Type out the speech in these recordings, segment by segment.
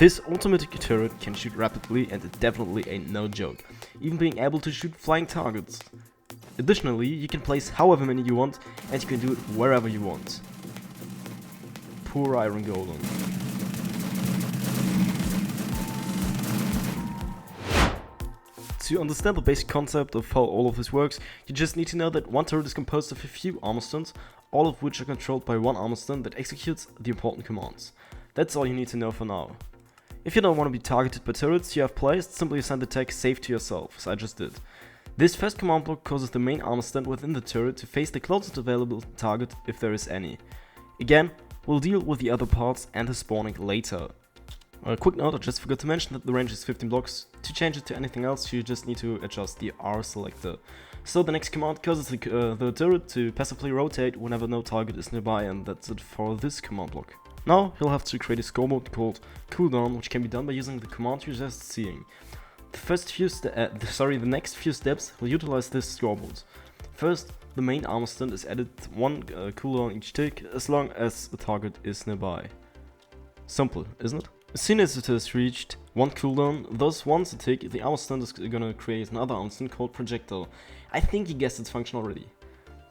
This automatic turret can shoot rapidly and it definitely ain't no joke, even being able to shoot flying targets. Additionally, you can place however many you want and you can do it wherever you want. Poor Iron Golem. To understand the basic concept of how all of this works, you just need to know that one turret is composed of a few armor stones, all of which are controlled by one armor stone that executes the important commands. That's all you need to know for now. If you don't want to be targeted by turrets you have placed, simply assign the tag save to yourself, as I just did. This first command block causes the main armor stand within the turret to face the closest available target if there is any. Again, we'll deal with the other parts and the spawning later. A quick note, I just forgot to mention that the range is 15 blocks. To change it to anything else you just need to adjust the R selector. So the next command causes the turret to passively rotate whenever no target is nearby, and that's it for this command block. Now you'll have to create a scoreboard called cooldown, which can be done by using the command you're just seeing. The next few steps will utilize this scoreboard. First, the main armor stand is added one cooldown each tick as long as the target is nearby. Simple, isn't it? As soon as it has reached one cooldown, thus once a tick, the armor stand is gonna create another armor stand called Projectile. I think you guessed its function already.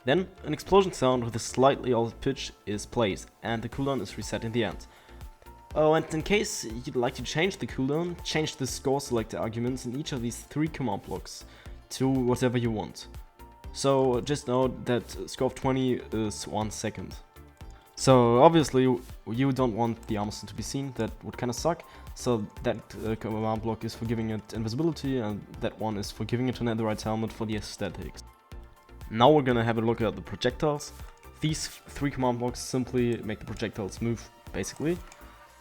Then, an explosion sound with a slightly altered pitch is played, and the cooldown is reset in the end. Oh, and in case you'd like to change the cooldown, change the score selector arguments in each of these three command blocks to whatever you want. So just note that score of 20 is 1 second. So obviously you don't want the armor stand to be seen, that would kinda suck. So that command block is for giving it invisibility, and that one is for giving it a netherite helmet for the aesthetics. Now we're gonna have a look at the projectiles. These three command blocks simply make the projectiles move, basically.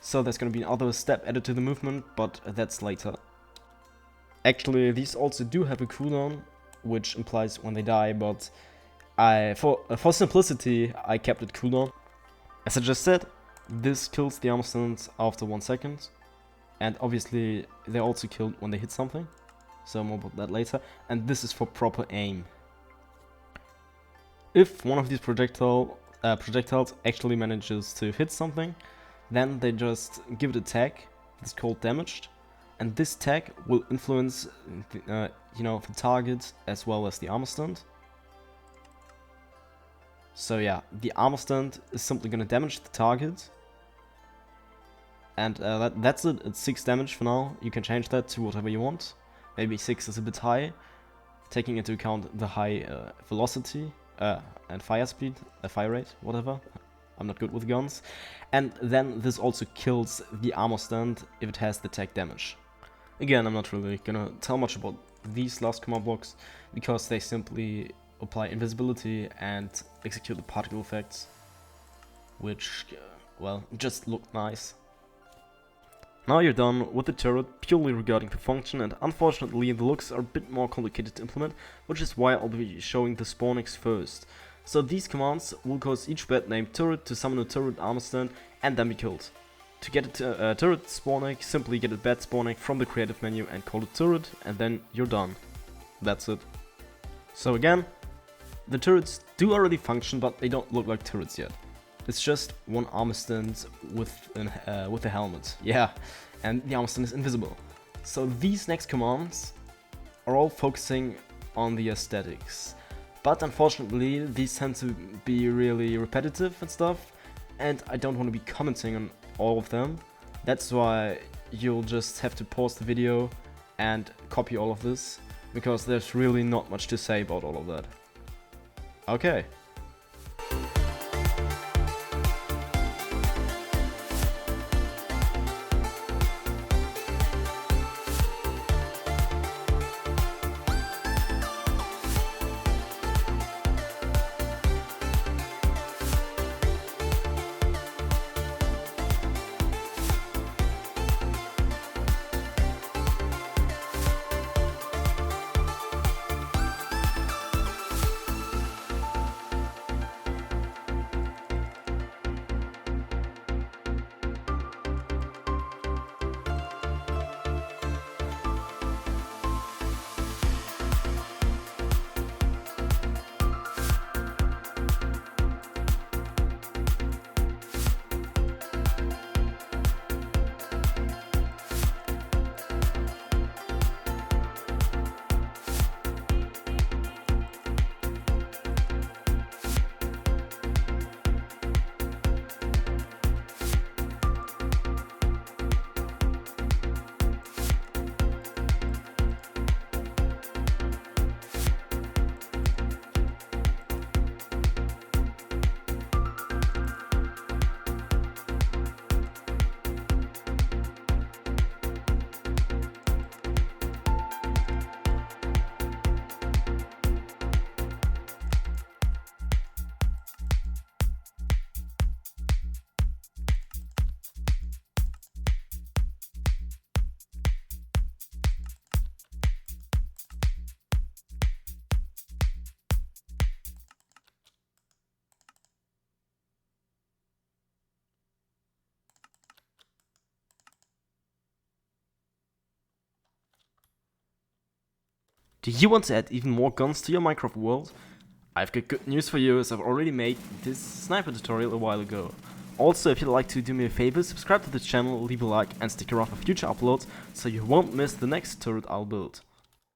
So there's gonna be another step added to the movement, but that's later. Actually, these also do have a cooldown, which implies when they die, but for simplicity, I kept it cooldown. As I just said, this kills the armor stands after 1 second, and obviously they're also killed when they hit something, so more about that later, and this is for proper aim. If one of these projectiles actually manages to hit something, then they just give it a tag that's called damaged, and this tag will influence the target as well as the armor stand. So yeah, the armor stand is simply gonna damage the target, and that's it. It's 6 damage for now. You can change that to whatever you want. Maybe 6 is a bit high, taking into account the high velocity and fire speed, fire rate, whatever. I'm not good with guns. And then this also kills the armor stand if it has the tag damage. Again, I'm not really gonna tell much about these last command blocks because they simply apply invisibility and execute the particle effects, which, well, just look nice. Now you're done with the turret purely regarding the function, and unfortunately the looks are a bit more complicated to implement, which is why I'll be showing the spawnings first. So these commands will cause each bed named turret to summon a turret armor stand and then be killed. To get a turret spawning, simply get a bed spawning from the creative menu and call it turret, and then you're done. That's it. So again, the turrets do already function, but they don't look like turrets yet. It's just one armor stand with a helmet. Yeah, and the armor stand is invisible. So these next commands are all focusing on the aesthetics. But unfortunately, these tend to be really repetitive and stuff, and I don't want to be commenting on all of them. That's why you'll just have to pause the video and copy all of this, because there's really not much to say about all of that. Okay. Do you want to add even more guns to your Minecraft world? I've got good news for you, as I've already made this sniper tutorial a while ago. Also, if you'd like to do me a favor, subscribe to the channel, leave a like and stick around for future uploads so you won't miss the next turret I'll build.